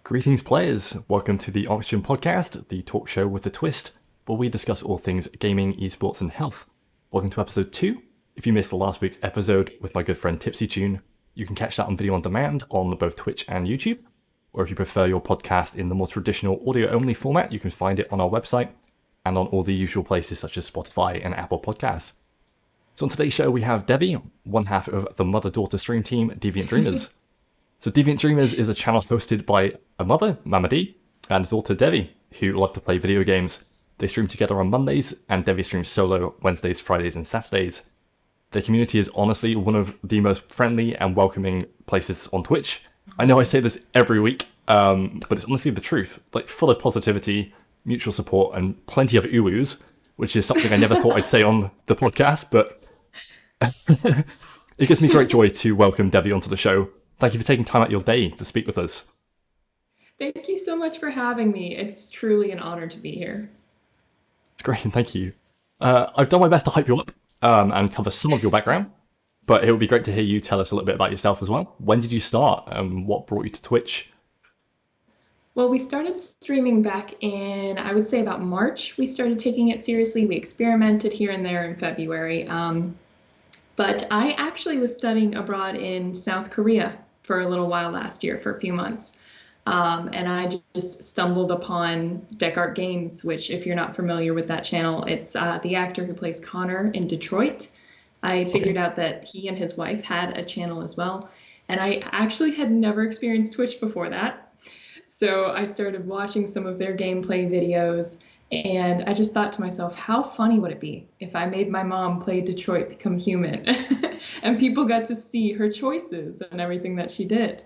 Greetings, players. Welcome to the Oxygen Podcast, the talk show with a twist, where we discuss all things gaming, esports, and health. Welcome to episode 2. If you missed last week's episode with my good friend Tipsy Tune, you can catch that on video on demand on both Twitch and YouTube. Or if you prefer your podcast in the more traditional audio-only format, you can find it on our website and on all the usual places such as Spotify and Apple Podcasts. So on today's show, we have Devi, one half of the mother-daughter stream team, DeviantDreamers. So DeviantDreamers is a channel hosted by a mother, Mama D, and a daughter, Devi, who love to play video games. They stream together on Mondays, and Devi streams solo Wednesdays, Fridays, and Saturdays. Their community is honestly one of the most friendly and welcoming places on Twitch. I know I say this every week, but it's honestly the truth. Like, full of positivity, mutual support, and plenty of ooh-oos, which is something I never thought I'd say on the podcast, but it gives me great joy to welcome Devi onto the show. Thank you for taking time out of your day to speak with us. Thank you so much for having me. It's truly an honor to be here. It's great, thank you. I've done my best to hype you up and cover some of your background, but it would be great to hear you tell us a little bit about yourself as well. When did you start? What brought you to Twitch? Well, we started streaming back in, I would say about March. We started taking it seriously. We experimented here and there in February. But I actually was studying abroad in South Korea for a little while last year, for a few months. And I just stumbled upon Descartes Games, which, if you're not familiar with that channel, it's the actor who plays Connor in Detroit. I figured out that he and his wife had a channel as well. And I actually had never experienced Twitch before that. So I started watching some of their gameplay videos. And I just thought to myself, how funny would it be if I made my mom play Detroit Become Human? And people got to see her choices and everything that she did.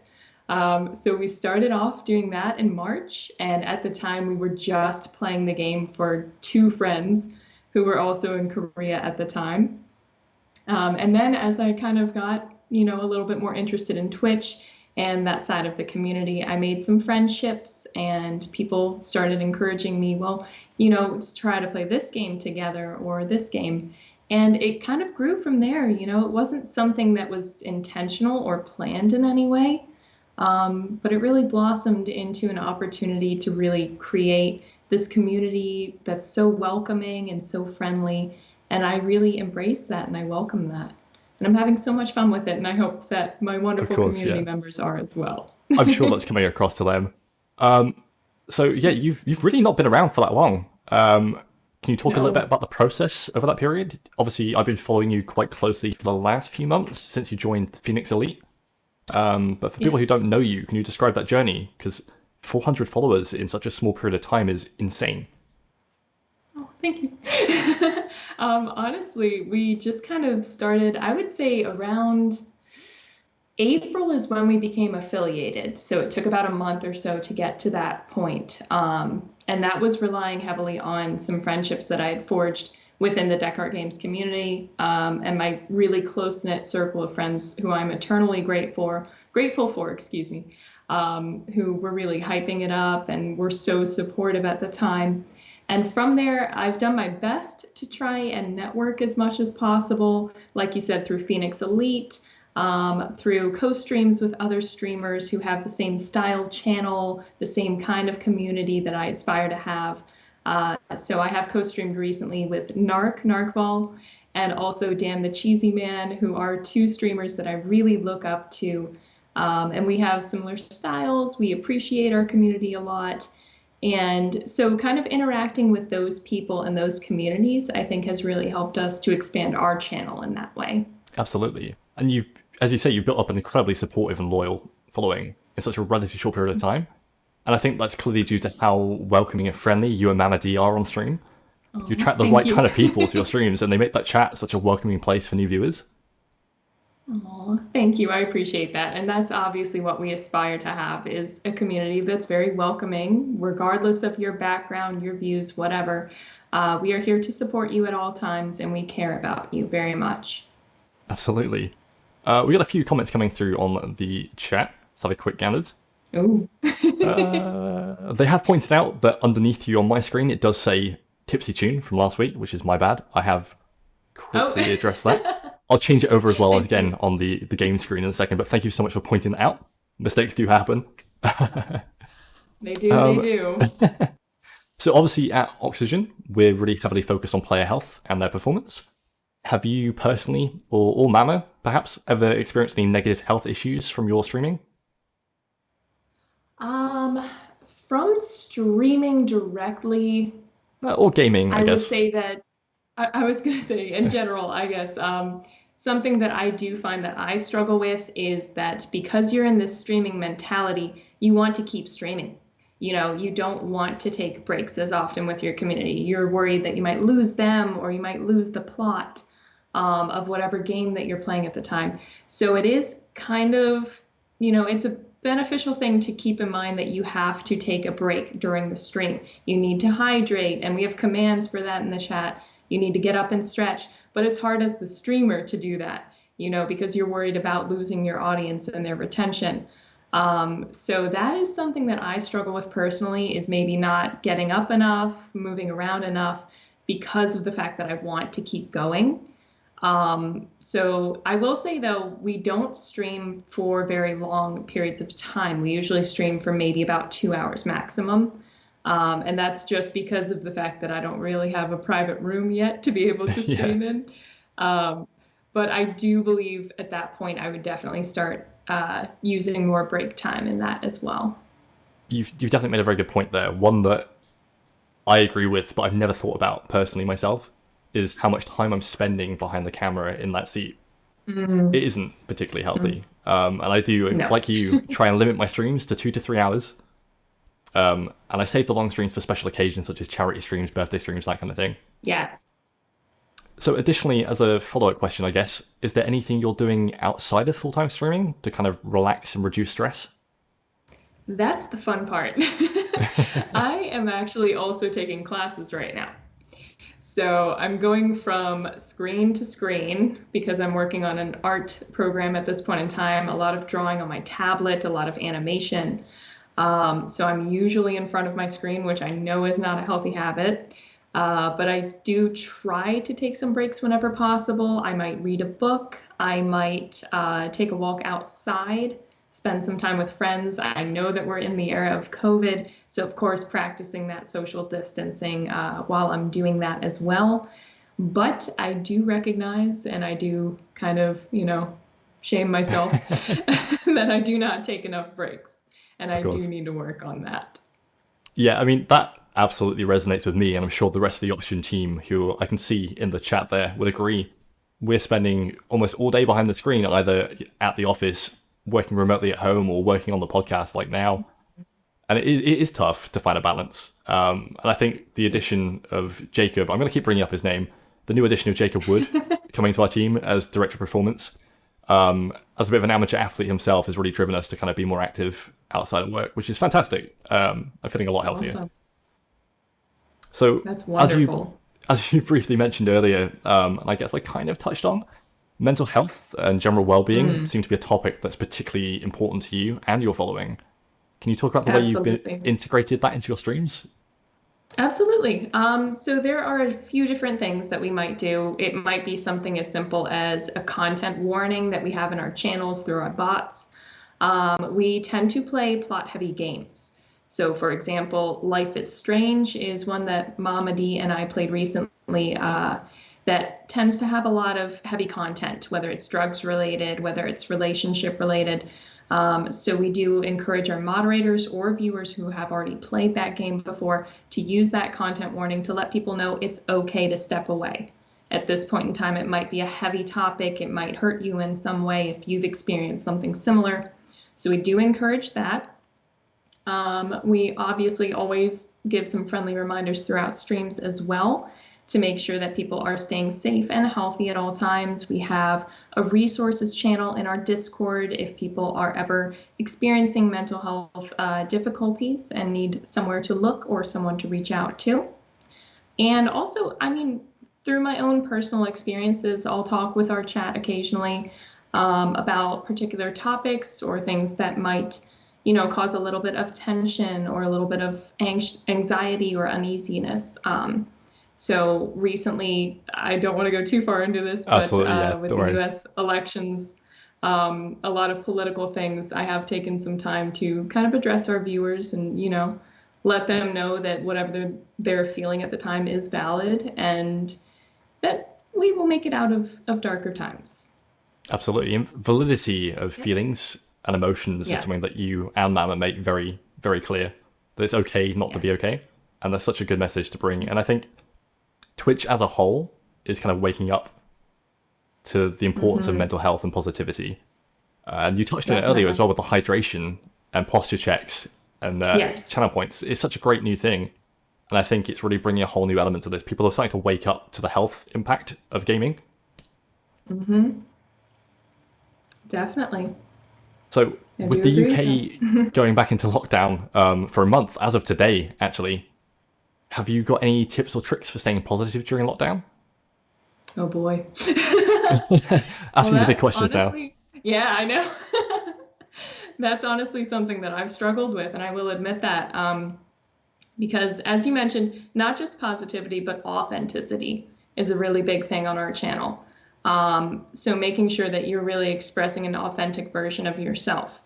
So we started off doing that in March. And at the time, we were just playing the game for 2 friends who were also in Korea at the time. And then as I kind of got, a little bit more interested in Twitch and that side of the community, I made some friendships and people started encouraging me, well, just try to play this game together or this game. And it kind of grew from there. It wasn't something that was intentional or planned in any way, but it really blossomed into an opportunity to really create this community that's so welcoming and so friendly. And I really embrace that and I welcome that. And I'm having so much fun with it, and I hope that my wonderful community members are as well. I'm sure that's coming across to them. So yeah, you've really not been around for that long. Can you talk a little bit about the process over that period? Obviously, I've been following you quite closely for the last few months since you joined Phoenix Elite. But for people who don't know you, can you describe that journey? Because 400 followers in such a small period of time is insane. Oh, thank you. Honestly, we just kind of started, I would say around April is when we became affiliated. So it took about a month or so to get to that point. And that was relying heavily on some friendships that I had forged within the Descartes Games community, and my really close-knit circle of friends who I'm eternally grateful for, who were really hyping it up and were so supportive at the time. And from there, I've done my best to try and network as much as possible, like you said, through Phoenix Elite, through co-streams with other streamers who have the same style channel, the same kind of community that I aspire to have. So I have co-streamed recently with Narkval, and also Dan the Cheesy Man, who are 2 streamers that I really look up to. And we have similar styles. We appreciate our community a lot. And so kind of interacting with those people and those communities, I think has really helped us to expand our channel in that way. Absolutely. And as you say, you've built up an incredibly supportive and loyal following in such a relatively short period of time. And I think that's clearly due to how welcoming and friendly you and Mama D are on stream. You attract the right kind of people to your streams, and they make that chat such a welcoming place for new viewers. Oh, thank you. I appreciate that. And that's obviously what we aspire to have, is a community that's very welcoming, regardless of your background, your views, whatever. We are here to support you at all times, and we care about you very much. Absolutely. We got a few comments coming through on the chat. Let's have a quick gander. Ooh. They have pointed out that underneath you on my screen, it does say Tipsy Tune from last week, which is my bad. I have quickly addressed that. I'll change it over as well again on the game screen in a second, but thank you so much for pointing that out. Mistakes do happen. They do, they um, do. so obviously at Oxygen, we're really heavily focused on player health and their performance. Have you personally, or Mama perhaps, ever experienced any negative health issues from your streaming? Um, from streaming directly, Or gaming, I I would guess. say that I was going to say in general, I guess, something that I do find that I struggle with is that because you're in this streaming mentality, you want to keep streaming. You know, you don't want to take breaks as often with your community. You're worried that you might lose them or you might lose the plot of whatever game that you're playing at the time. So it is kind of, it's a beneficial thing to keep in mind that you have to take a break during the stream. You need to hydrate, and we have commands for that in the chat. You need to get up and stretch, but it's hard as the streamer to do that, because you're worried about losing your audience and their retention. So that is something that I struggle with personally, is maybe not getting up enough, moving around enough because of the fact that I want to keep going. So I will say though, we don't stream for very long periods of time. We usually stream for maybe about 2 hours maximum. And that's just because of the fact that I don't really have a private room yet to be able to Yeah, stream in. Um, but I do believe at that point I would definitely start using more break time in that as well. you've definitely made a very good point there. One that I agree with, but I've never thought about personally myself, is how much time I'm spending behind the camera in that seat. It Mm, isn't particularly mm, healthy. And I do, no. like you, try and limit my streams to 2 to 3 hours. And I save the long streams for special occasions such as charity streams, birthday streams, that kind of thing. Yes. So, additionally, as a follow up question, I guess, is there anything you're doing outside of full time streaming to kind of relax and reduce stress? That's the fun part. I am actually also taking classes right now. So I'm going from screen to screen because I'm working on an art program at this point in time, a lot of drawing on my tablet, a lot of animation. So I'm usually in front of my screen, which I know is not a healthy habit. But I do try to take some breaks whenever possible. I might read a book. I might take a walk outside, spend some time with friends. I know that we're in the era of COVID, so of course, practicing that social distancing while I'm doing that as well. But I do recognize, and I do kind of, shame myself that I do not take enough breaks, and Of I do course. need to work on that. Yeah, I mean, that absolutely resonates with me, and I'm sure the rest of the Oxygen team, who I can see in the chat there, would agree. We're spending almost all day behind the screen, either at the office, working remotely at home, or working on the podcast like now. And it is tough to find a balance. And I think the addition of Jacob, I'm going to keep bringing up his name, the new addition of Jacob Wood coming to our team as director of performance, as a bit of an amateur athlete himself, has really driven us to kind of be more active outside of work, which is fantastic. I'm feeling a lot That's healthier. awesome. So That's as you wonderful. as you briefly mentioned earlier, and I guess I kind of touched on, mental health and general well-being Mm, seem to be a topic that's particularly important to you and your following. Can you talk about the way you've been absolutely. integrated that into your streams? Absolutely. So there are a few different things that we might do. It might be something as simple as a content warning that we have in our channels through our bots. We tend to play plot-heavy games. So, for example, Life is Strange is one that Mama D and I played recently that tends to have a lot of heavy content, whether it's drugs related, whether it's relationship related. So we do encourage our moderators or viewers who have already played that game before to use that content warning to let people know it's okay to step away. At this point in time, it might be a heavy topic. It might hurt you in some way if you've experienced something similar. So we do encourage that. We obviously always give some friendly reminders throughout streams as well to make sure that people are staying safe and healthy at all times. We have a resources channel in our Discord if people are ever experiencing mental health difficulties and need somewhere to look or someone to reach out to. And also, I mean, through my own personal experiences, I'll talk with our chat occasionally about particular topics or things that might, cause a little bit of tension or a little bit of anxiety or uneasiness. So recently, I don't want to go too far into this, but Absolutely, yeah. with Don't the worry. US elections, a lot of political things, I have taken some time to kind of address our viewers and, let them know that whatever they're feeling at the time is valid and that we will make it out of darker times. Absolutely. And validity of Yep. feelings and emotions is something that Yes. you and Mama make very, very clear. That it's okay not to be Yes. okay. And that's such a good message to bring. And I think Twitch as a whole is kind of waking up to the importance of Hmm. mental health and positivity. And you touched on it earlier as Definitely. well with the hydration and posture checks and Yes. channel points. It's such a great new thing. And I think it's really bringing a whole new element to this. People are starting to wake up to the health impact of gaming. Hmm. Definitely. So, I with do the agree with UK that. going back into lockdown for a month, as of today, actually, have you got any tips or tricks for staying positive during lockdown? Oh boy. Well, Asking the big that's questions now. honestly, yeah, I know. That's honestly something that I've struggled with, and I will admit that. Because as you mentioned, not just positivity, but authenticity is a really big thing on our channel. So making sure that you're really expressing an authentic version of yourself.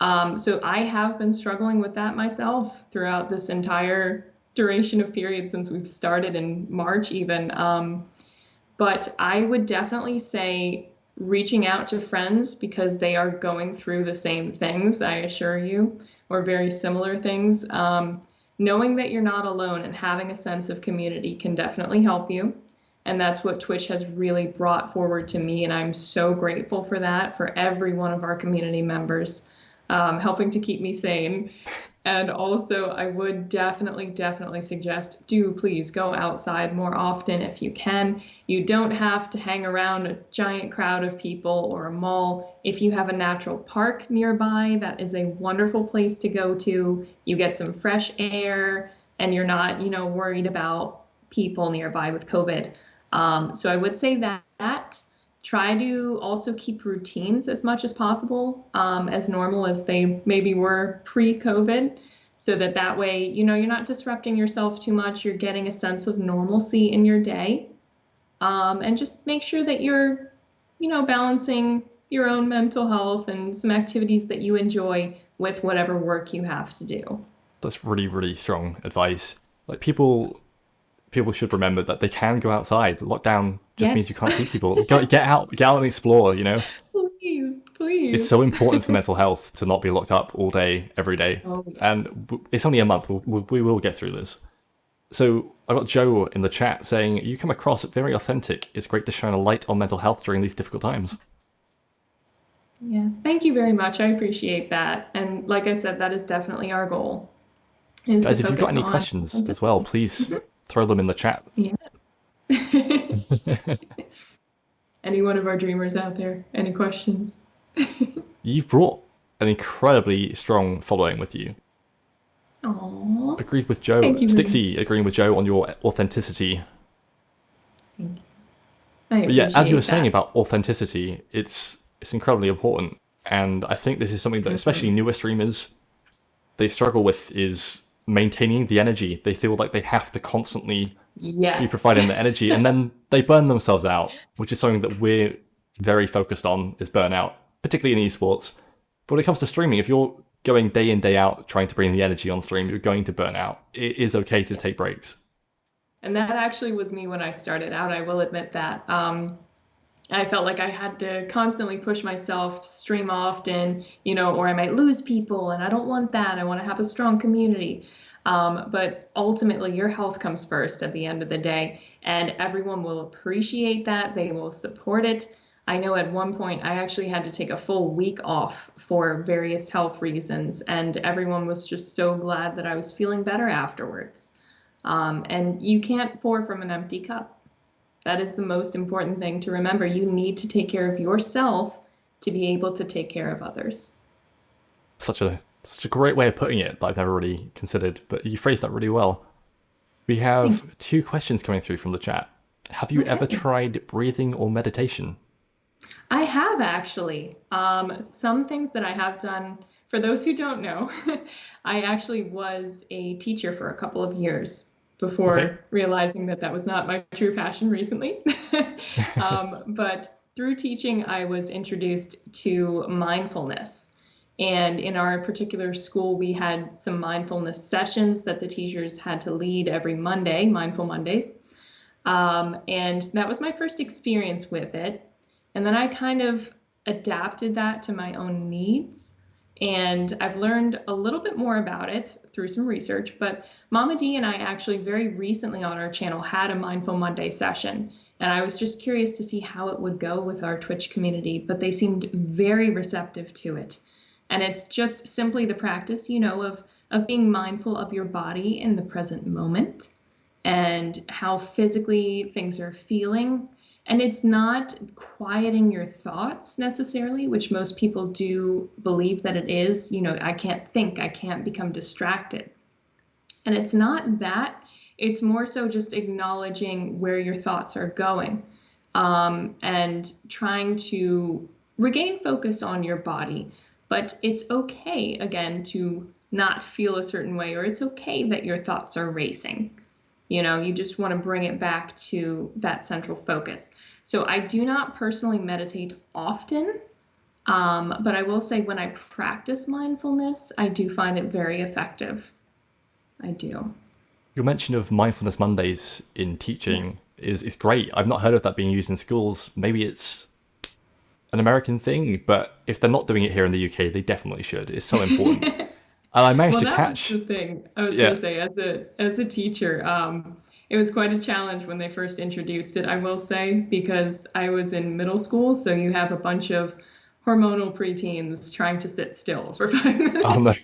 So I have been struggling with that myself throughout this entire duration of period since we've started in March even. But I would definitely say reaching out to friends because they are going through the same things, I assure you, or very similar things. Knowing that you're not alone and having a sense of community can definitely help you. And that's what Twitch has really brought forward to me. And I'm so grateful for that, for every one of our community members helping to keep me sane. And also, I would definitely suggest do please go outside more often if you can. You don't have to hang around a giant crowd of people or a mall. If you have a natural park nearby, that is a wonderful place to go to. You get some fresh air and you're not, worried about people nearby with COVID. So I would say that. Try to also keep routines as much as possible, as normal as they maybe were pre-COVID, so that way, you're not disrupting yourself too much. You're getting a sense of normalcy in your day, and just make sure that you're, balancing your own mental health and some activities that you enjoy with whatever work you have to do. That's really, really strong advice. Like people should remember that they can go outside. Lockdown just means you Yes. can't see people. Get out and explore. Please, It's please. so important for mental health to not be locked up all day, every day. Oh, And yes. it's only a month. We will get through this. So I got Joe in the chat saying you come across very authentic. It's great to shine a light on mental health during these difficult times. Yes. Thank you very much. I appreciate that. And like I said, that is definitely our goal, is to Guys, if you've got focus any on questions as well, authenticity. please Mhm. throw them in the chat. Yes. Any one of our dreamers out there? Any questions? You've brought an incredibly strong following with you. Aww. Agreed with Joe. Thank you very Stixie much. agreeing with Joe on your authenticity. Thank you. I But yeah, as you were appreciate saying that. about authenticity, it's incredibly important. And I think this is something that especially Mhm. newer streamers they struggle with is maintaining the energy. They feel like they have to constantly be Yes. providing the energy and then they burn themselves out, which is something that we're very focused on is burnout, particularly in esports. But when it comes to streaming, if you're going day in, day out trying to bring the energy on stream, you're going to burn out. It is okay to Yeah. take breaks. And that actually was me when I started out. I will admit that. I felt like I had to constantly push myself to stream often, or I might lose people, and I don't want that. I want to have a strong community. But ultimately, your health comes first at the end of the day, and everyone will appreciate that. They will support it. I know at one point I actually had to take a full week off for various health reasons, and everyone was just so glad that I was feeling better afterwards. And you can't pour from an empty cup. That is the most important thing to remember. You need to take care of yourself to be able to take care of others. Such a great way of putting it that I've never really considered, but you phrased that really well. We Thank have two questions coming through from the chat. Have you you. ever Okay. tried breathing or meditation? I have actually. Some things that I have done, for those who don't know, I actually was a teacher for a couple of years Okay. before realizing that that was not my true passion recently. But through teaching, I was introduced to mindfulness. And in our particular school, we had some mindfulness sessions that the teachers had to lead every Monday, Mindful Mondays. And that was my first experience with it. And then I kind of adapted that to my own needs. And I've learned a little bit more about it through some research. But Mama D and I actually very recently on our channel had a Mindful Monday session. And I was just curious to see how it would go with our Twitch community, but they seemed very receptive to it. And it's just simply the practice, of being mindful of your body in the present moment and how physically things are feeling. And it's not quieting your thoughts necessarily, which most people do believe that it is. I can't think, I can't become distracted. And it's not that, it's more so just acknowledging where your thoughts are going, and trying to regain focus on your body. But it's okay, again, to not feel a certain way, or it's okay that your thoughts are racing. You just want to bring it back to that central focus. So I do not personally meditate often, but I will say when I practice mindfulness, I do find it very effective. I do. Your mention of Mindfulness Mondays in teaching is great. I've not heard of that being used in schools. Maybe it's an American thing, but if they're not doing it here in the UK, they definitely should. It's so important. And I managed to catch. Was the thing I was going to say as a teacher. It was quite a challenge when they first introduced it, I will say, because I was in middle school, so you have a bunch of hormonal preteens trying to sit still for 5 minutes. Oh no.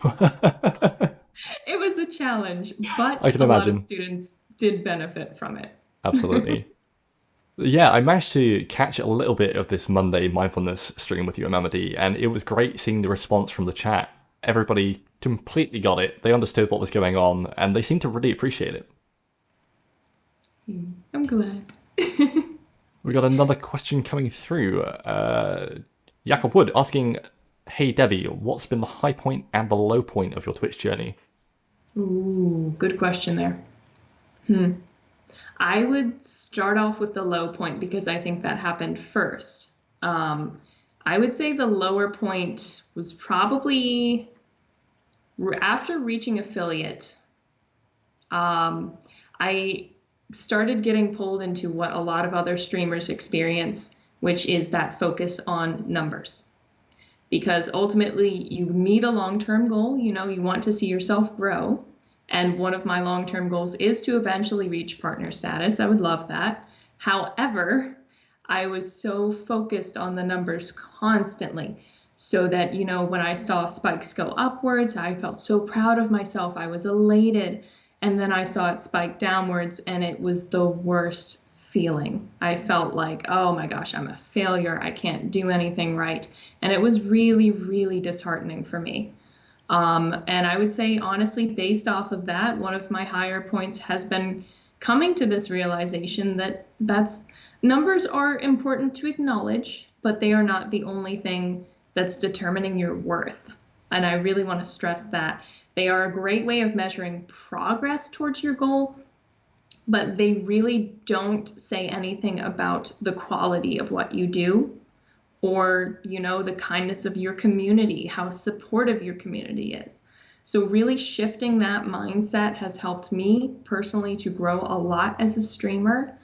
It was a challenge, but I can a lot imagine. of students did benefit from it. Absolutely. Yeah, I managed to catch a little bit of this Monday mindfulness stream with you and Mamadi, and it was great seeing the response from the chat. Everybody completely got it. They understood what was going on, and they seemed to really appreciate it. I'm glad. We got another question coming through. Jakob Wood asking, "Hey Devi, what's been the high point and the low point of your Twitch journey?" Ooh, good question there. I would start off with the low point because I think that happened first. I would say the lower point was probably after reaching affiliate. I started getting pulled into what a lot of other streamers experience, which is that focus on numbers. Because ultimately you need a long-term goal, you want to see yourself grow. And one of my long-term goals is to eventually reach partner status. I would love that. However, I was so focused on the numbers constantly so that, when I saw spikes go upwards, I felt so proud of myself. I was elated. And then I saw it spike downwards, and it was the worst feeling. I felt like, oh my gosh, I'm a failure. I can't do anything right. And it was really, really disheartening for me. And I would say, honestly, based off of that, one of my higher points has been coming to this realization that numbers are important to acknowledge, but they are not the only thing that's determining your worth. And I really want to stress that. They are a great way of measuring progress towards your goal, but they really don't say anything about the quality of what you do, or, the kindness of your community, how supportive your community is. So really shifting that mindset has helped me personally to grow a lot as a streamer.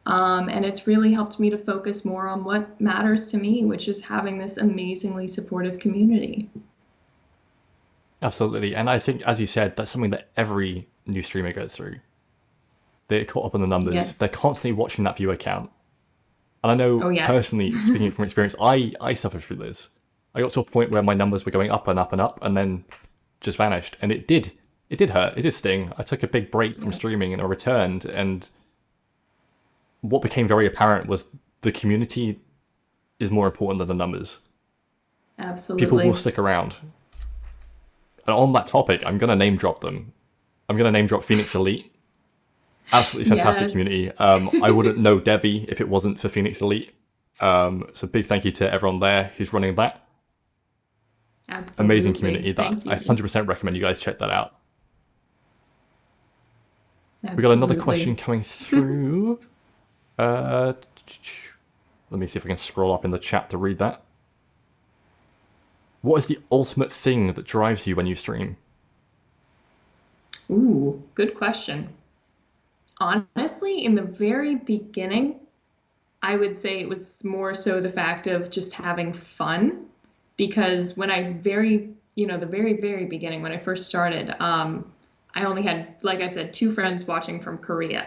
And it's really helped me to focus more on what matters to me, which is having this amazingly supportive community. Absolutely. And I think, as you said, that's something that every new streamer goes through. They're caught up in the numbers. Yes. They're constantly watching that viewer count. And I know, personally, speaking from experience, I suffered through this. I got to a point where my numbers were going up and up and up, and then just vanished. And it did hurt. It did sting. I took a big break from streaming, and I returned. And what became very apparent was the community is more important than the numbers. Absolutely. People will stick around. And on that topic, I'm going to name drop them. I'm going to name drop Phoenix Elite. Absolutely fantastic community. I wouldn't know Devi if it wasn't for Phoenix Elite. So big thank you to everyone there who's running that. Absolutely. Amazing community. That I 100% recommend you guys check that out. Absolutely. We got another question coming through. Let me see if I can scroll up in the chat to read that. What is the ultimate thing that drives you when you stream? Ooh, good question. Honestly, in the very beginning, I would say it was more so the fact of just having fun. Because when I the very, very beginning, when I first started, I only had, like I said, two friends watching from Korea.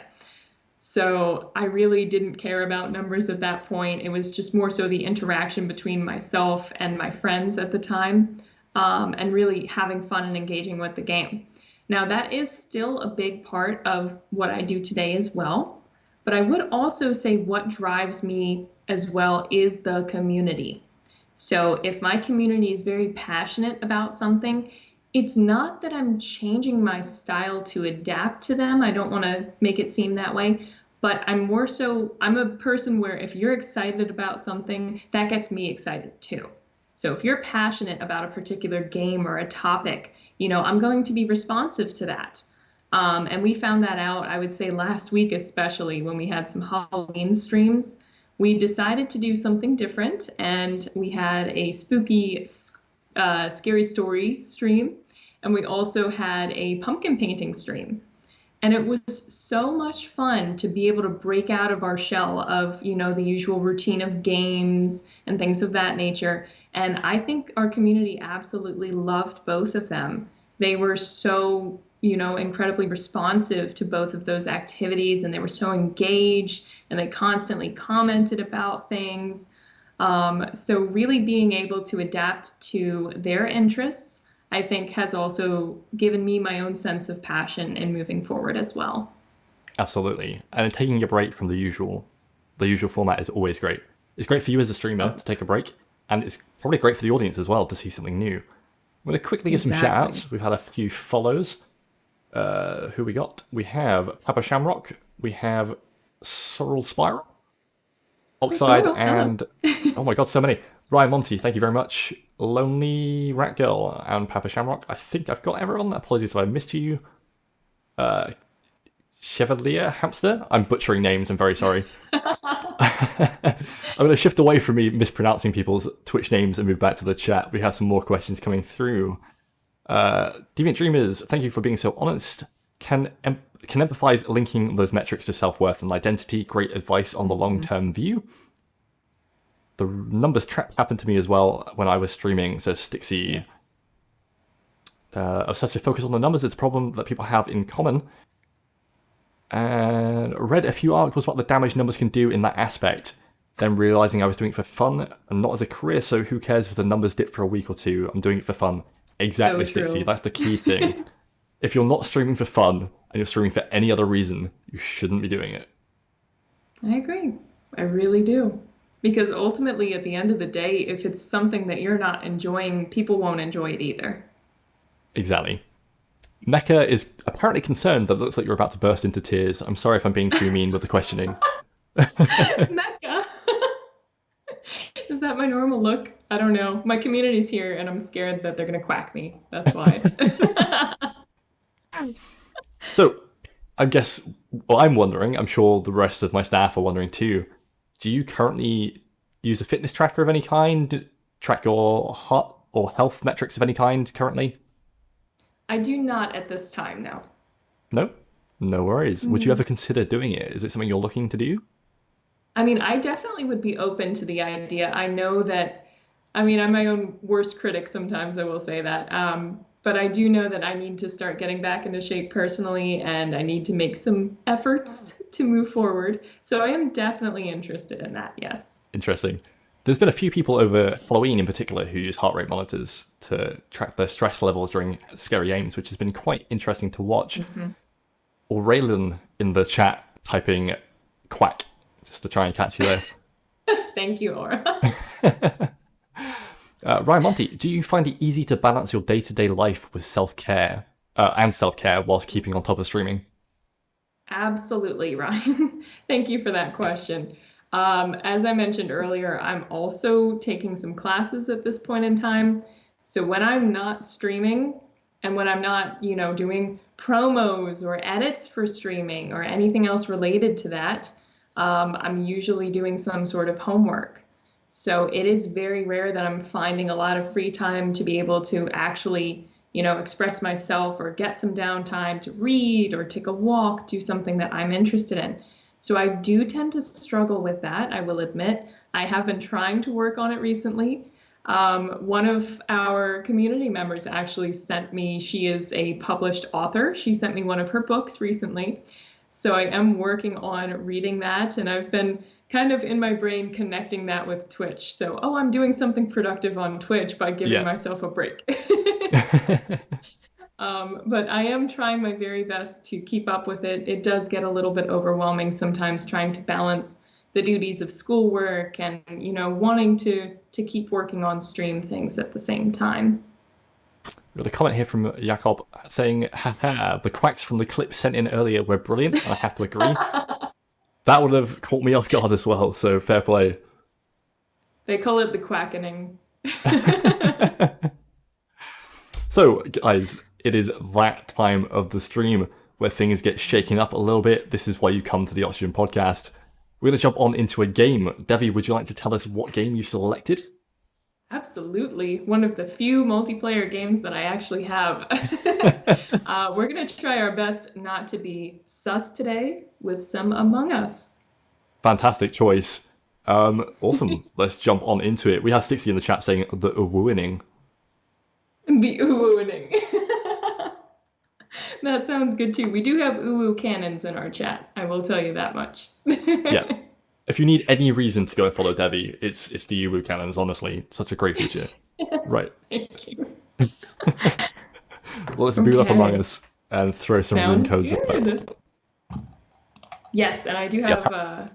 So I really didn't care about numbers at that point. It was just more so the interaction between myself and my friends at the time, and really having fun and engaging with the game. Now, that is still a big part of what I do today as well. But I would also say what drives me as well is the community. So if my community is very passionate about something, it's not that I'm changing my style to adapt to them. I don't want to make it seem that way, but I'm a person where if you're excited about something, that gets me excited too. So if you're passionate about a particular game or a topic, I'm going to be responsive to that. And we found that out, I would say last week, especially when we had some Halloween streams. We decided to do something different, and we had a spooky, scary story stream, and we also had a pumpkin painting stream. And it was so much fun to be able to break out of our shell of, the usual routine of games and things of that nature. And I think our community absolutely loved both of them. They were so, incredibly responsive to both of those activities, and they were so engaged, and they constantly commented about things. So really being able to adapt to their interests, I think, has also given me my own sense of passion in moving forward as well. Absolutely. And taking a break from the usual format is always great. It's great for you as a streamer Oh, to take a break, and it's probably great for the audience as well to see something new. I'm going to quickly give some shout exactly. outs. We've had a few follows. Who we got? We have Papa Shamrock. We have Sorrel Spiral, Oh, Oxide, Sorrel, hello. and oh my god, so many. Ryan Monty, thank you very much. Lonely Rat Girl and Papa Shamrock. I think I've got everyone. Apologies if I missed you. Uh, Chevalier Hamster. I'm butchering names. I'm very sorry. I'm going to shift away from me mispronouncing people's Twitch names and move back to the chat. We have some more questions coming through. DeviantDreamers, thank you for being so honest. Can empathize linking those metrics to self-worth and identity. Great advice on the Mhm. long-term view. The numbers trap happened to me as well when I was streaming, says Stixie. Yeah. Obsessive focus on the numbers is a problem that people have in common. And read a few articles about the damage numbers can do in that aspect. Then realizing I was doing it for fun and not as a career, so who cares if the numbers dip for a week or two? I'm doing it for fun. So Exactly, Stixie. true. That's the key thing. If you're not streaming for fun and you're streaming for any other reason, you shouldn't be doing it. I agree. I really do. Because ultimately, at the end of the day, if it's something that you're not enjoying, people won't enjoy it either. Exactly. Mecca is apparently concerned that it looks like you're about to burst into tears. I'm sorry if I'm being too mean with the questioning. Mecca. Is that my normal look? I don't know. My community's here and I'm scared that they're going to quack me. That's why. So, I guess, well, I'm wondering, I'm sure the rest of my staff are wondering too, do you currently use a fitness tracker of any kind? Track your heart or health metrics of any kind currently? I do not at this time, no. No? No worries. Would you ever consider doing it? Is it something you're looking to do? I mean, I definitely would be open to the idea. I know that, I mean, I'm my own worst critic sometimes, I will say that. But I do know that I need to start getting back into shape personally, and I need to make some efforts to move forward. So I am definitely interested in that, yes. Interesting. There's been a few people over Halloween in particular who use heart rate monitors to track their stress levels during scary games, which has been quite interesting to watch. Mhm. Or Raylan in the chat typing quack just to try and catch you there. Thank you, Laura. Ryan Monty, do you find it easy to balance your day-to-day life with self-care and self-care whilst keeping on top of streaming? Absolutely, Ryan. Thank you for that question. As I mentioned earlier, I'm also taking some classes at this point in time. So when I'm not streaming and when I'm not, doing promos or edits for streaming or anything else related to that, I'm usually doing some sort of homework. So it is very rare that I'm finding a lot of free time to be able to actually, express myself or get some downtime to read or take a walk, do something that I'm interested in. So I do tend to struggle with that, I will admit. I have been trying to work on it recently. One of our community members actually sent me, she is a published author. She sent me one of her books recently. So I am working on reading that, and I've been kind of in my brain connecting that with Twitch. So, oh, I'm doing something productive on Twitch by giving Yeah. myself a break. But I am trying my very best to keep up with it. It does get a little bit overwhelming sometimes trying to balance the duties of schoolwork and, wanting to keep working on stream things at the same time. We got a comment here from Jakob saying, haha, the quacks from the clip sent in earlier were brilliant, and I have to agree. That would have caught me off guard as well, so fair play. They call it the quackening. So, guys, it is that time of the stream where things get shaken up a little bit. This is why you come to the Oxygen podcast. We're going to jump on into a game. Devi, would you like to tell us what game you selected? Absolutely. One of the few multiplayer games that I actually have. We're going to try our best not to be sus today with some Among Us. Fantastic choice. Awesome. Let's jump on into it. We have 60 in the chat saying the winning. The uwooing. That sounds good too. We do have uwu cannons in our chat. I will tell you that much. Yeah. If you need any reason to go and follow Devi, it's the Uwu cannons, honestly. Such a great feature. Right. Thank you. Well, let's boot up Among Us and throw some room codes good. Yes, and I do have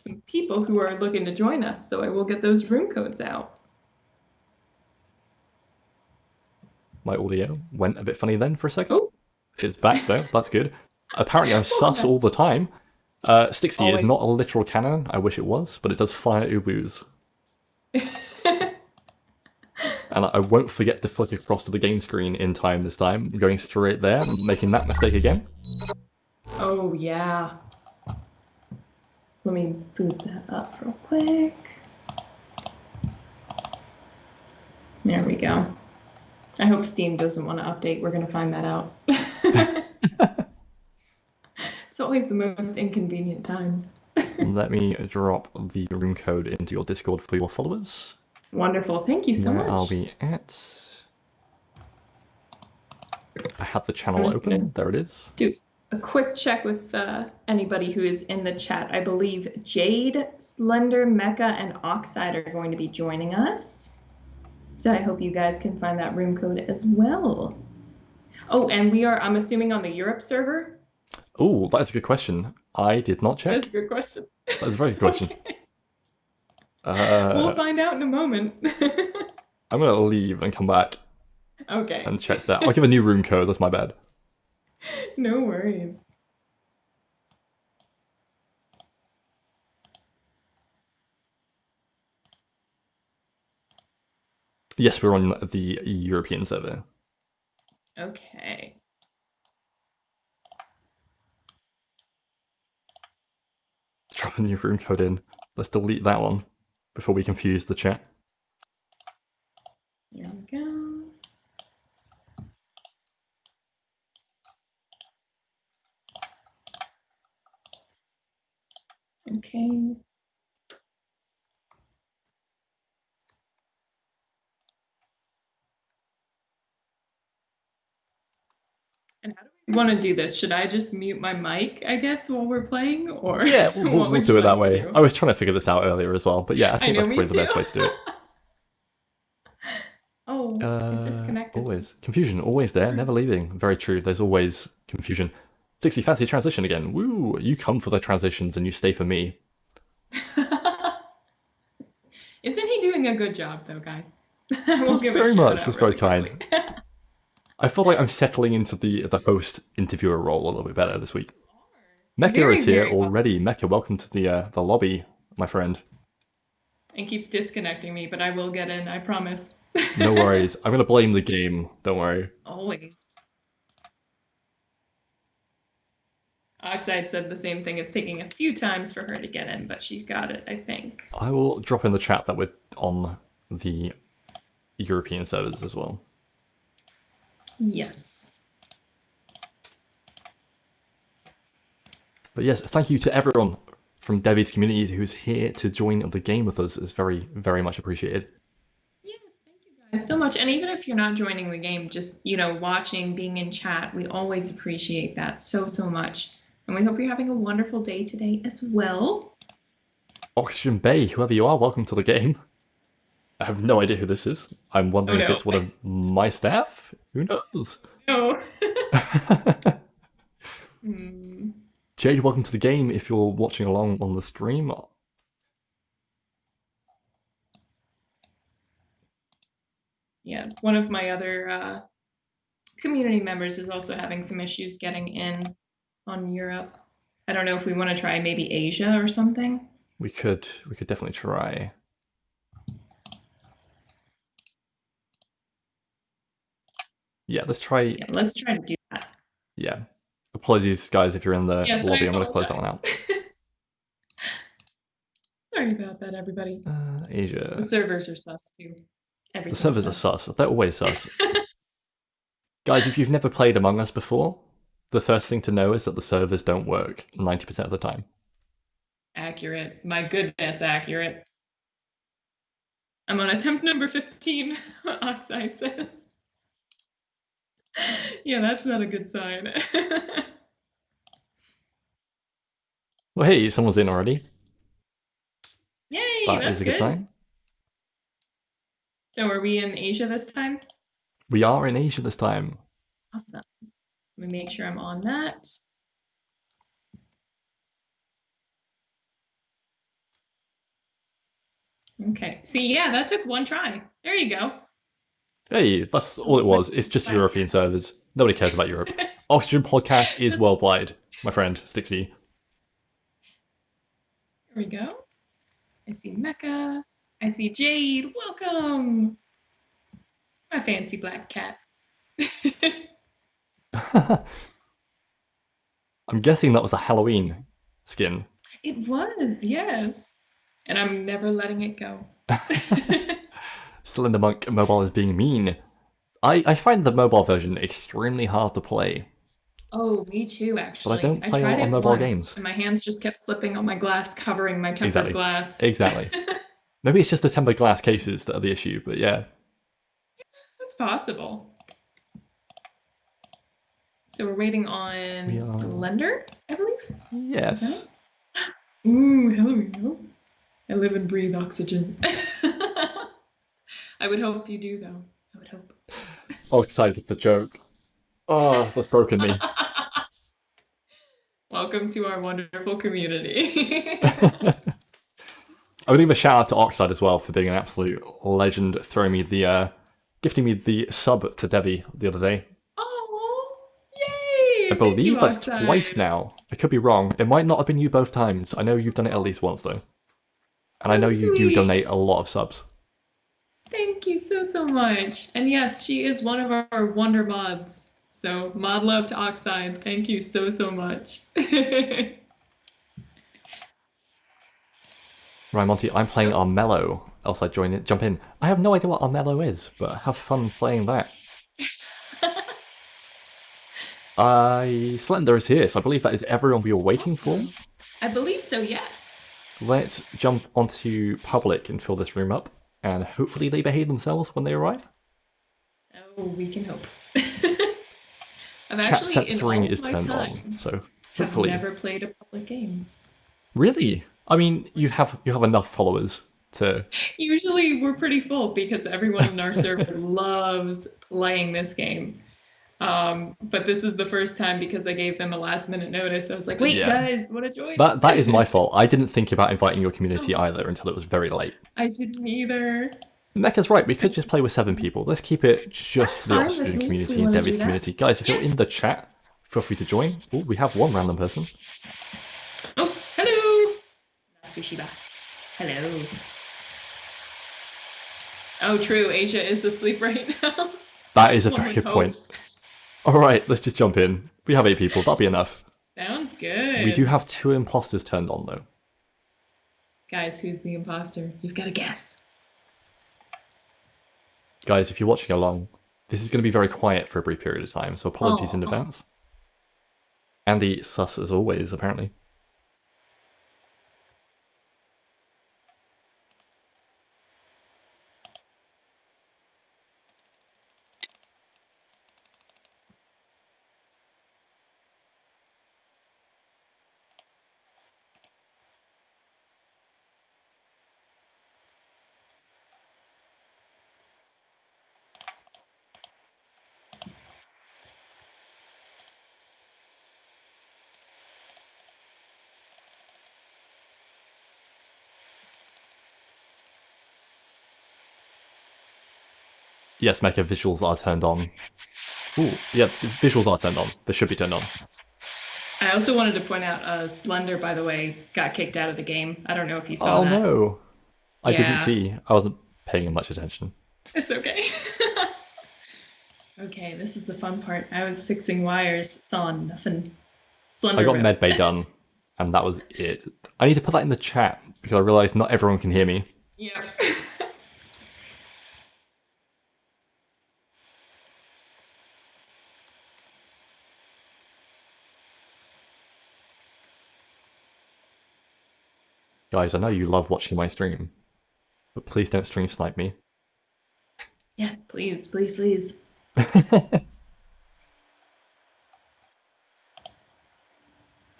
some people who are looking to join us, so I will get those room codes out. My audio went a bit funny then for a second. Oh. It's back though, that's good. Apparently I'm sus all the time. 60 is not a literal cannon, I wish it was, but it does fire Ubus. And I won't forget to flick across to the game screen in time this time. I'm going straight there, making that mistake again. Oh yeah. Let me boot that up real quick. There we go. I hope Steam doesn't want to update. We're going to find that out. It's always the most inconvenient times. Let me drop the room code into your Discord for your followers. Wonderful. Thank you so much. Where are we at? I have the channel open. There it is. Do a quick check with anybody who is in the chat. I believe Jade, Slender, Mecha, and Oxide are going to be joining us. So I hope you guys can find that room code as well. Oh, and we are, I'm assuming, on the Europe server? Oh, that's a good question. I did not check. That's a good question. That's a very good question. Okay. We'll find out in a moment. I'm going to leave and come back. Okay. And check that. I'll give a new room code, that's my bad. No worries. Yes, we're on the European server. Okay. Drop a new room code in. Let's delete that one before we confuse the chat. Here we go. Okay. And how do we want to do this? Should I just mute my mic, I guess, while we're playing? Or yeah, we'll do it that way. I was trying to figure this out earlier as well, but yeah, I think that's probably the best way to do it. Oh, it disconnected. Always. Confusion, always there, never leaving. Very true, there's always confusion. 60, fancy transition again. Woo! You come for the transitions and you stay for me. Isn't he doing a good job, though, guys? We'll give very a much. That's really very kind. I feel like I'm settling into the host interviewer role a little bit better this week. Mecha is here already. Well. Mecha, welcome to the lobby, my friend. And keeps disconnecting me, but I will get in, I promise. No worries. I'm going to blame the game. Don't worry. Always. Oxide said the same thing. It's taking a few times for her to get in, but she's got it, I think. I will drop in the chat that we're on the European servers as well. Yes. But yes, thank you to everyone from Devi's community who's here to join the game with us. It's very, very much appreciated. Yes, thank you guys so much. And even if you're not joining the game, just, watching, being in chat, we always appreciate that so, so much. And we hope you're having a wonderful day today as well. Oxygen Bay, whoever you are, welcome to the game. I have no idea who this is. I'm wondering if it's one of my staff. Who knows? No. Jade, welcome to the game if you're watching along on the stream. Yeah, one of my other community members is also having some issues getting in on Europe. I don't know if we want to try maybe Asia or something. We could definitely try. Yeah, let's try. Yeah, let's try to do that. Yeah. Apologies, guys, if you're in the lobby. I'm going to close that one out. Sorry about that, everybody. Asia. The servers are sus, too. The servers are sus. They're always sus. Guys, if you've never played Among Us before, the first thing to know is that the servers don't work 90% of the time. Accurate. My goodness, accurate. I'm on attempt number 15, Oxide says. Yeah, that's not a good sign. Well, hey, someone's in already. Yay, that is a good sign. So are we in Asia this time? We are in Asia this time. Awesome. Let me make sure I'm on that. Okay. See, yeah, that took one try. There you go. Hey, that's all it was. It's just European servers. Nobody cares about Europe. Oxygen Podcast is worldwide, my friend, Stixie. Here we go. I see Mecca. I see Jade. Welcome. My fancy black cat. I'm guessing that was a Halloween skin. It was, yes. And I'm never letting it go. Cylinder Monk mobile is being mean. I find the mobile version extremely hard to play. Oh, me too, actually. But I don't play tried on it mobile once, games. And my hands just kept slipping on my glass, covering my tempered glass. Exactly. Maybe it's just the tempered glass cases that are the issue, but yeah. It's possible. So we're waiting on Slender, I believe? Yes. Ooh, hell we go. I live and breathe oxygen. I would hope you do, though. I would hope. Oh, excited with the joke. Oh, that's broken me. Welcome to our wonderful community. I would give a shout out to Oxide as well for being an absolute legend, throwing me the, gifting me the sub to Devi the other day. Oh, yay! I believe that's Oxide. twice now. I could be wrong. It might not have been you both times. I know you've done it at least once though. And I know you do donate a lot of subs. Thank you so much. And yes, she is one of our wonder mods. So mod love to Oxide. Thank you so much. Right, Monty, I'm playing Armello. Else I jump in. I have no idea what Armello is, but have fun playing that. Slender is here, so I believe that is everyone we were waiting for. I believe so, yes. Let's jump onto public and fill this room up, and hopefully they behave themselves when they arrive. Oh, we can hope. I've Chat actually censoring is turned on, so hopefully. I've never played a public game. Really? I mean, you have enough followers to. Usually we're pretty full because everyone in our server loves playing this game. But this is the first time because I gave them a last-minute notice. I was like, wait, guys, want to join? That is my fault. I didn't think about inviting your community either until it was very late. I didn't either. Mecca's right, we could just play with 7 people. Let's keep it just for the Oxygen community and Devi's community. Guys, if you're in the chat, feel free to join. Oh, we have one random person. Oh, hello! Sushiba. Hello. Oh, true. Asia is asleep right now. That is a very good point. Alright, let's just jump in. We have 8 people. That'll be enough. Sounds We do good. have 2 imposters turned on, though. Guys, who's the imposter? You've got to guess. Guys, if you're watching along, this is going to be very quiet for a brief period of time, so apologies in Oh, advance. Andy sus as always, apparently. Yes, Mecha, visuals are turned on. Ooh, yeah, visuals are turned on. They should be turned on. I also wanted to point out Slender, by the way, got kicked out of the game. I don't know if you saw Oh that. no! I didn't Yeah, see. I wasn't paying much attention. it's okay. Okay, this is the fun part. I was fixing wires, saw nothing. I Slender got rip. medbay done, and that was it. I need to put that in the chat, because I realised not everyone can hear me. Yep. Guys, I know you love watching my stream, but please don't stream snipe me. Yes, please, please, please.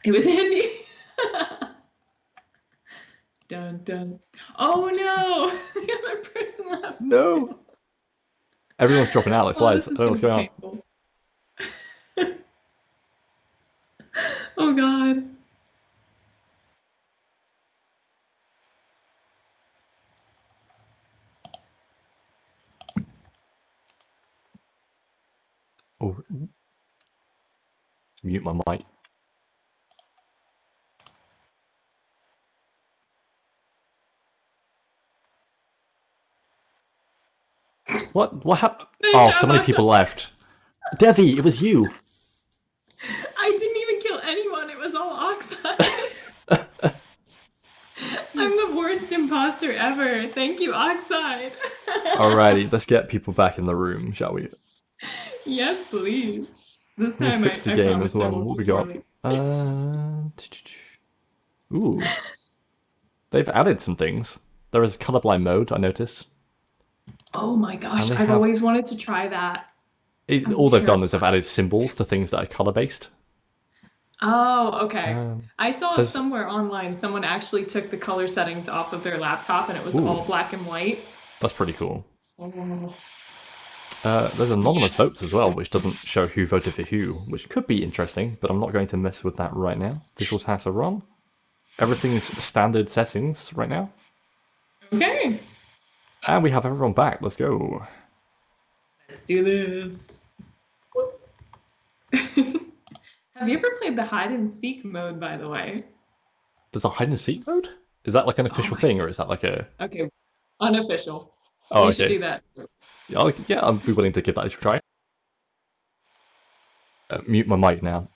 It was Andy. Dun dun. Oh no! The other person left too. No! Everyone's dropping out like Oh, flies. this I is don't know gonna what's be going on. painful. Oh god. Oh, mute my mic. What? What happened? They Oh, so shot many us. people left. Devi, it was you! I didn't even kill anyone. It was all Oxide. I'm the worst imposter ever. Thank you, Oxide. Alrighty, let's get people back in the room, shall we? Yes, please. This Let me time fix the I game as promise I well. won't What be we got? poorly. Ooh. They've added some things. There is colorblind mode, I noticed. Oh my And gosh, they I've have... always wanted to try that. I'm all they've done is they've terrified. added symbols to things that are color-based. Oh, okay. Um, I saw there's... somewhere online someone actually took the color settings off of their laptop and it was all Ooh, black and white. that's pretty cool. Oh. There's anonymous votes as well, Yes. which doesn't show who voted for who, which could be interesting, but I'm not going to mess with that right now. Visual tasks are on. Everything's standard settings right now. Okay, And we have everyone back. Let's go. let's do this. Have you ever played the hide and seek mode, by the way? There's a hide and seek mode? Is that like an Oh official my thing, or is gosh. that like a... Okay, unofficial. Oh, We should okay. do that. Yeah, yeah, I'd be willing to give that a try. Mute my mic now.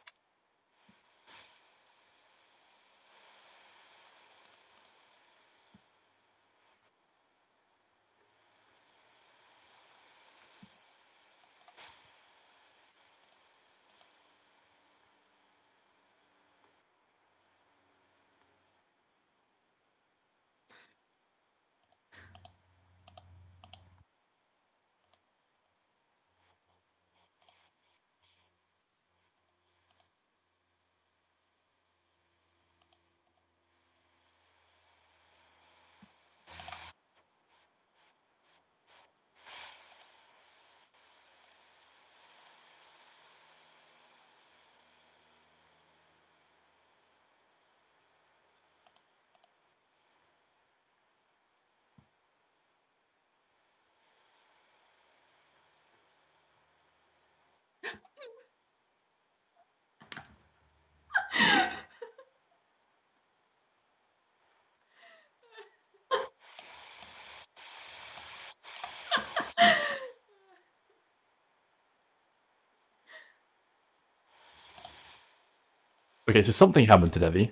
Okay, so something happened to Devi.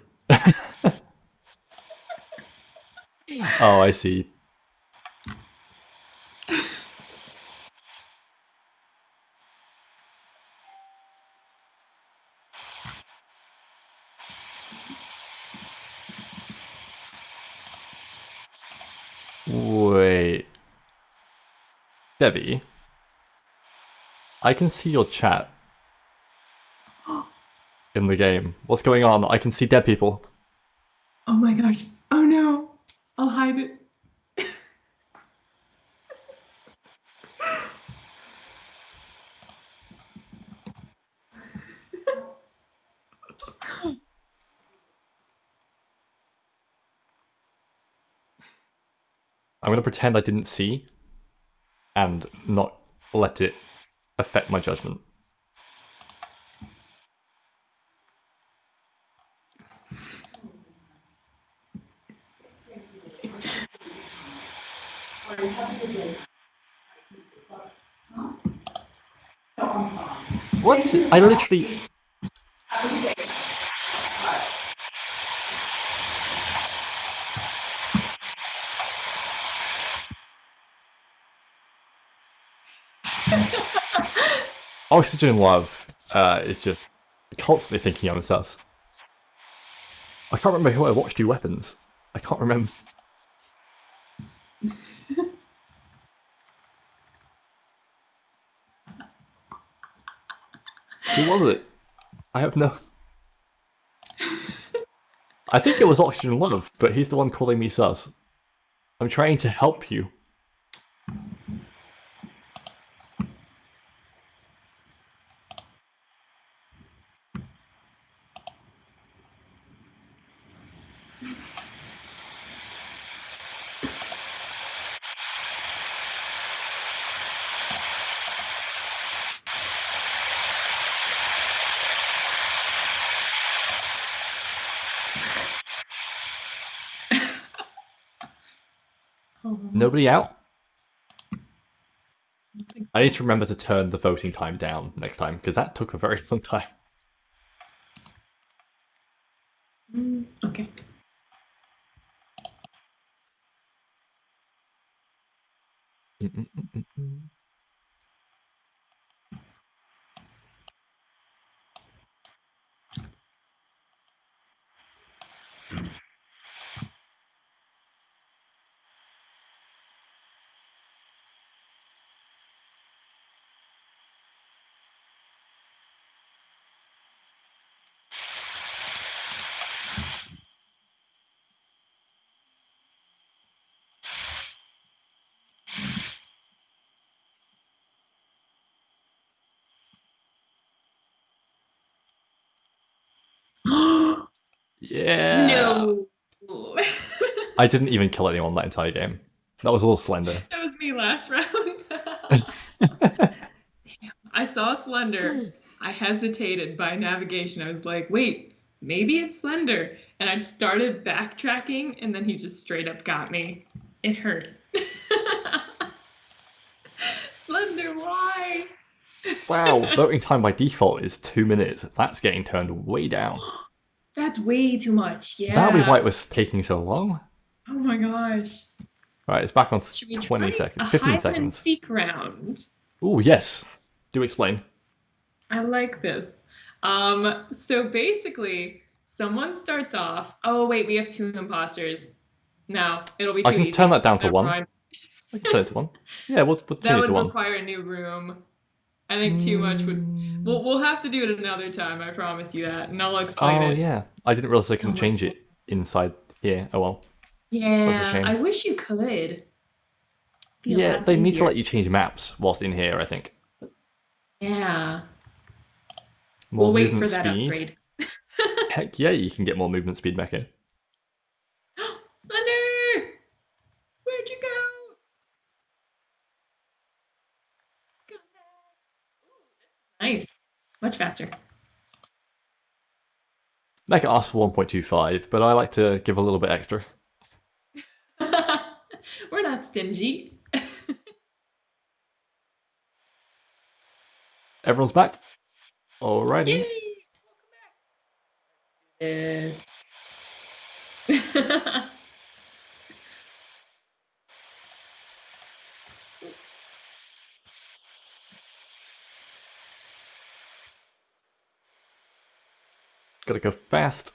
Oh, I see. Wait. Devi, I can see your chat in the game. What's going on? I can see dead people. Oh my gosh. Oh no. I'll hide it. I'm gonna pretend I didn't see and not let it affect my judgment. What? I literally. Oxygen Love is just constantly thinking I'm sus. I can't remember who I watched do weapons. I can't remember. Who was it? I have no. I think it was Oxygen Love, but he's the one calling me sus. I'm trying to help you. Oh, Nobody out? thanks. I need to remember to turn the voting time down next time, because that took a very long time. Okay. Yeah. No. I didn't even kill anyone that entire game. That was all Slender. That was me last round. I saw Slender. I hesitated by navigation. I was like, wait, maybe it's Slender. And I started backtracking, and then he just straight up got me. It hurt. Slender, why? Wow, voting time by default is 2 minutes. That's getting turned way down. That's way too much. That'll be why it Yeah. was taking so long. Oh my gosh. Right, it's back on Should we 20 try a seconds, 15 hide and seconds. seek round? Ooh, yes. Do explain. I like this. So basically, someone starts off. Oh, wait, we have two imposters. No, it'll be I too can turn that easy. down to Never 1. mind. I can turn it to 1. Yeah, we'll That change it to would 1. require a new room. I think too much would. Mm. We'll have to do it another time. I promise you that, and I'll explain Oh, it. yeah. I didn't realize I So couldn't much change fun. it inside here. Oh well. That's a Yeah, I shame. wish you could. Be a Yeah, lot they need to let easier. you change maps whilst in here, I think. Yeah. More We'll wait movement for that speed. upgrade. Heck yeah, you can get more movement speed, Mecha. Slender! Where'd you go? Come back. Ooh, nice. Much faster. Mecha asks for 1.25, but I like to give a little bit extra. We're not stingy. Everyone's back? Alrighty. Yay! Yes. Gotta go fast.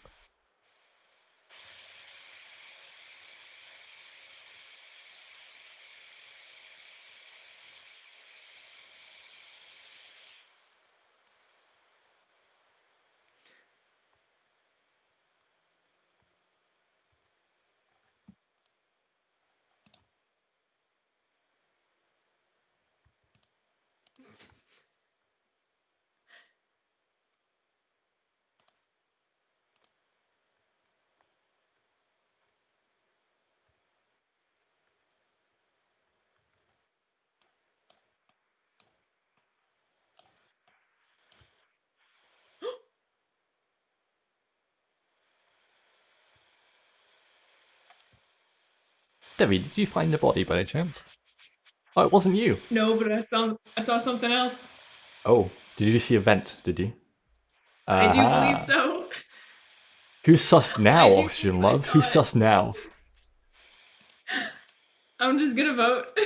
Devi, did you find the body by any chance? Oh, it wasn't you. No, but I saw something else. Oh, did you see a vent, did you? I do believe Aha. so. Who's sus I now, do Oxygen believe I Love? Who's saw it. sus now? I'm just gonna vote.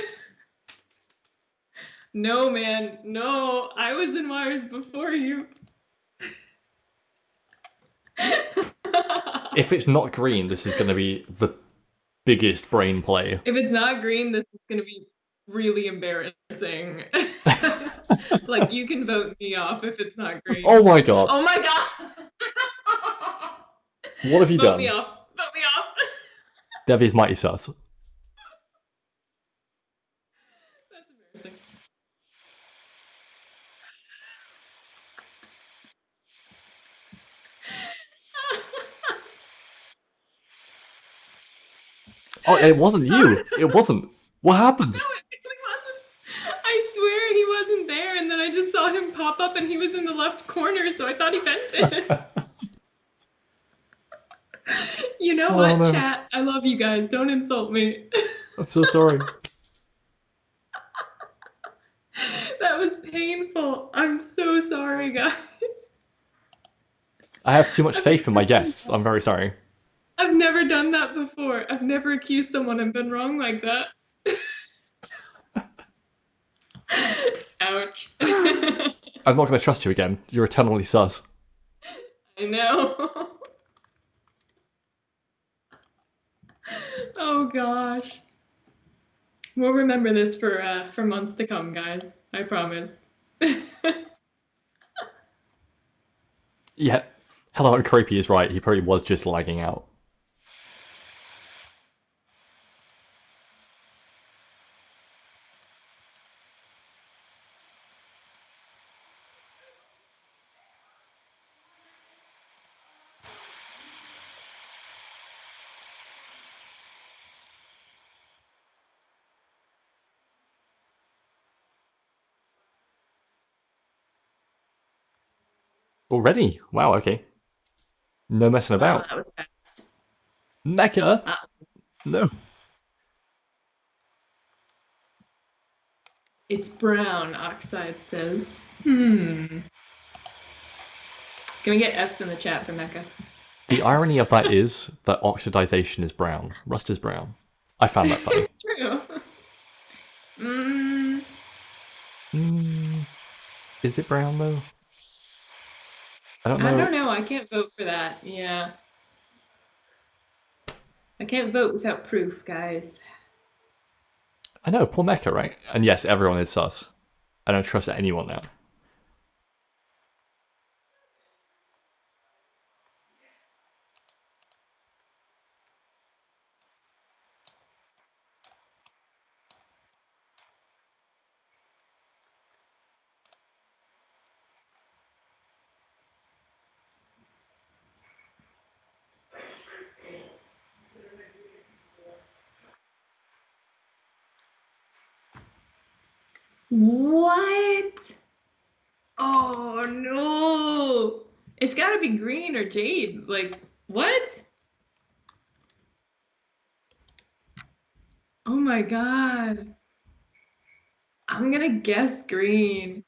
No, man. No, I was in wires before you. If it's not green, this is gonna be the biggest brain play. If it's not green, this is gonna be really embarrassing. Like, you can vote me off if it's not Oh green. my god. Oh my god! What have you Vote me done? off. Vote me off. Devi's mighty sus. That's embarrassing. Oh, it wasn't you. It wasn't. What happened? No, it really wasn't. I swear he wasn't there, and then I just saw him pop up, and he was in the left corner, so I thought he vented. You know Oh what, no. chat? I love you guys. Don't insult me. I'm so sorry. That was painful. I'm so sorry, guys. I have too much I've faith in my never done guests. that. I'm very sorry. I've never done that before. I've never accused someone and been wrong like that. Ouch. I I'm not gonna trust you again. You're eternally sus. know. Oh gosh. We'll remember this for months to come, guys. I promise. Yeah. Hello and Creepy is right. He probably was just lagging out. Already? Wow, okay. No messing Wow, about. that was fast. Mecha? Uh, No. it's brown, Oxide says. Can we get F's in the chat for Mecca? The irony of that is that oxidization is brown. Rust is brown. I found that funny. It's true. Mm, Is it brown though? I don't I don't know. know. I can't vote for that. Yeah. I can't vote without proof, guys. I know, poor Mecha, right? And yes, everyone is sus. I don't trust anyone now. What? Oh no. It's got to be green or jade. Like, what? Oh my god. I'm gonna guess green.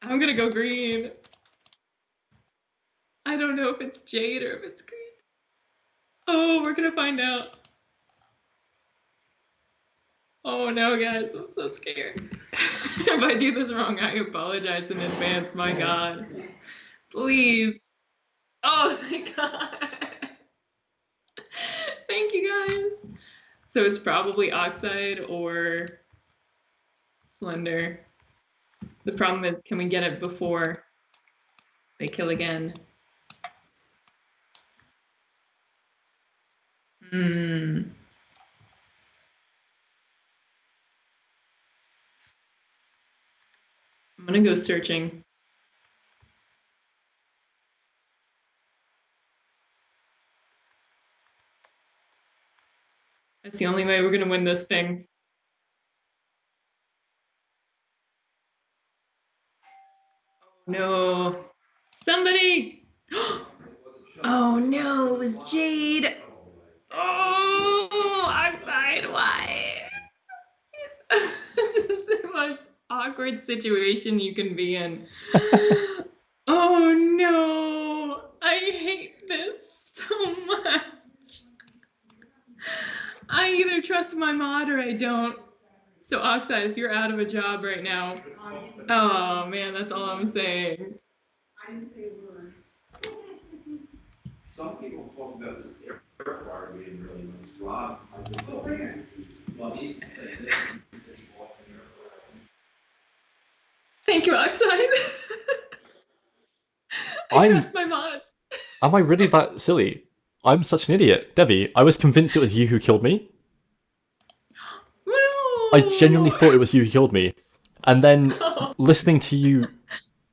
I'm gonna go green. I don't know if it's jade or if it's green. Oh, we're gonna find out. Oh no, guys, I'm so scared. If I do this wrong, I apologize in advance, my God. Please. Oh my God. Thank you, guys. So it's probably oxide or slender. The problem is, can we get it before they kill again? Hmm. I'm gonna go searching. That's the only way we're gonna win this thing. No. Somebody! Oh no, it was Jade. Oh, I'm fine. Why? This is the most awkward situation you can be in. Oh no, I hate this so much. I either trust my mod or I don't. So Oxide, if you're out of a job right now, oh man, that's all I'm saying. I didn't say a word. Some people talk about this air fryer being really nice. Rob, I just told him. Well, he said this, he said he bought an air fryer. Thank you, Oxide. I trust my mods. Am I really that silly? I'm such an idiot. Devi, I was convinced it was you who killed me. I genuinely thought it was you who killed me. And then listening to you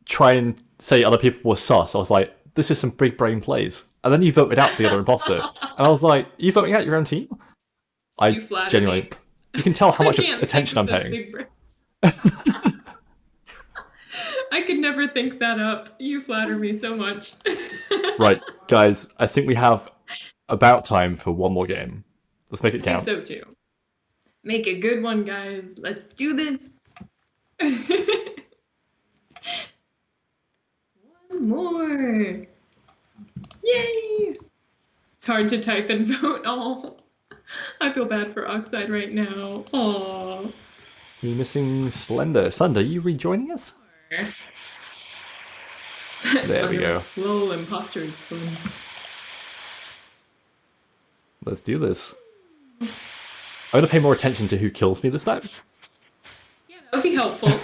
try and say other people were sus, I was like, this is some big brain plays. And then you voted out the other imposter. And I was like, you voting out your own team? You flatter me. You can tell how much I can't attention I'm think of paying. this big brain. I could never think that up. You flatter me so much. Right, guys, I think we have about time for one more game. Let's make it count. I think so too. Make a good one, guys. Let's do this. One more. Yay! It's hard to type and vote. Oh, I feel bad for Oxide right now. Oh. You're missing Slender. Slender, are you rejoining us? There we go. Lol, imposter is fun. Let's do this. I'm going to pay more attention to who kills me this time. Yeah, that would be helpful.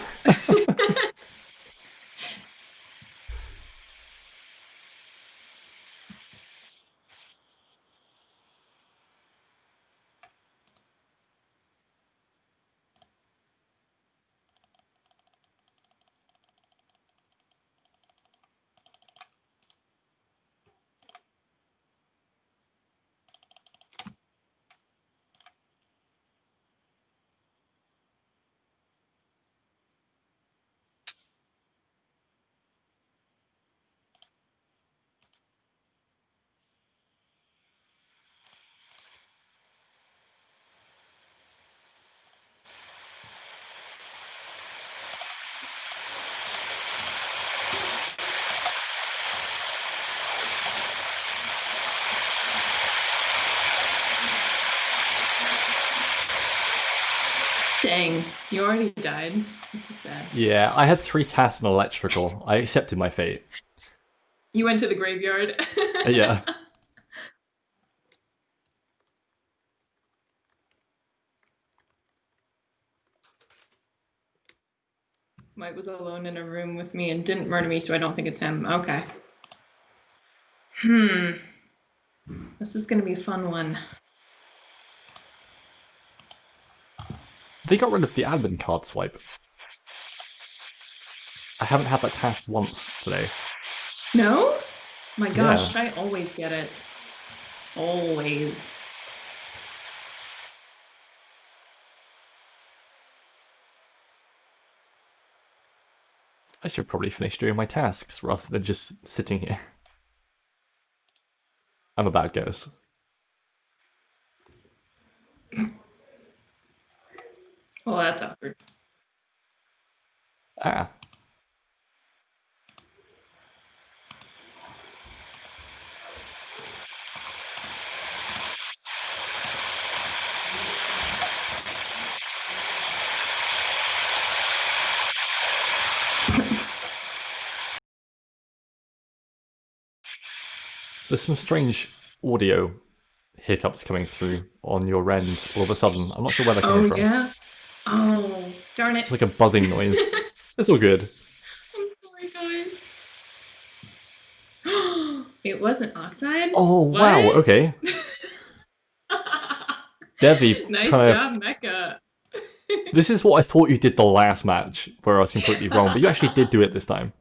Dang, you already died. This is sad. Yeah, I had 3 tasks in electrical. I accepted my fate. You went to the graveyard. Yeah. Mike was alone in a room with me and didn't murder me, so I don't think it's him. Okay. This is gonna be a fun one. They got rid of the admin card swipe. I haven't had that task once today. No? My gosh, Yeah. I always get it. Always. I should probably finish doing my tasks rather than just sitting here. I'm a bad ghost. Well, that's awkward. Ah. There's some strange audio hiccups coming through on your end all of a sudden. I'm not sure where they're coming from. Yeah. Oh, darn it. It's like a buzzing noise. It's all good. I'm sorry, guys. It wasn't oxide? Oh, wow, What? okay. Devi, Nice trying to... job, Mecca. This is what I thought you did the last match, where I was completely wrong, but you actually did do it this time.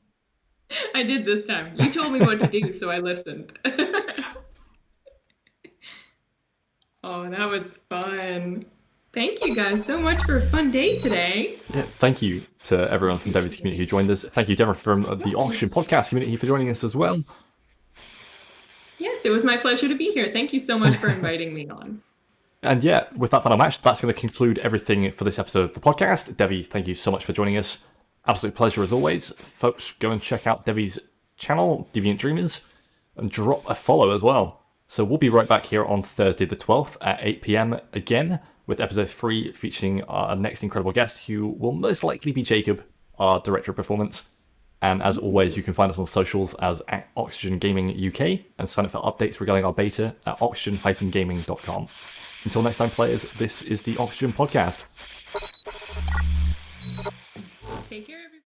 I did this time. You told me what to do, so I listened. Oh, that was fun. Thank you guys so much for a fun day today. Yeah, thank you to everyone from Devi's community who joined us. Thank you, Deborah, from the Auction podcast community for joining us as well. Yes, it was my pleasure to be here. Thank you so much for inviting me on. And yeah, with that final match, that's going to conclude everything for this episode of the podcast. Devi, thank you so much for joining us. Absolute pleasure as always. Folks, go and check out Devi's channel, DeviantDreamers, and drop a follow as well. So we'll be right back here on Thursday the 12th at 8 PM again with episode 3 featuring our next incredible guest, who will most likely be Jacob, our director of performance. And as always, you can find us on socials as Oxygen Gaming UK and sign up for updates regarding our beta at oxygen-gaming.com. Until next time, players, this is the Oxygen Podcast. Take care, everybody.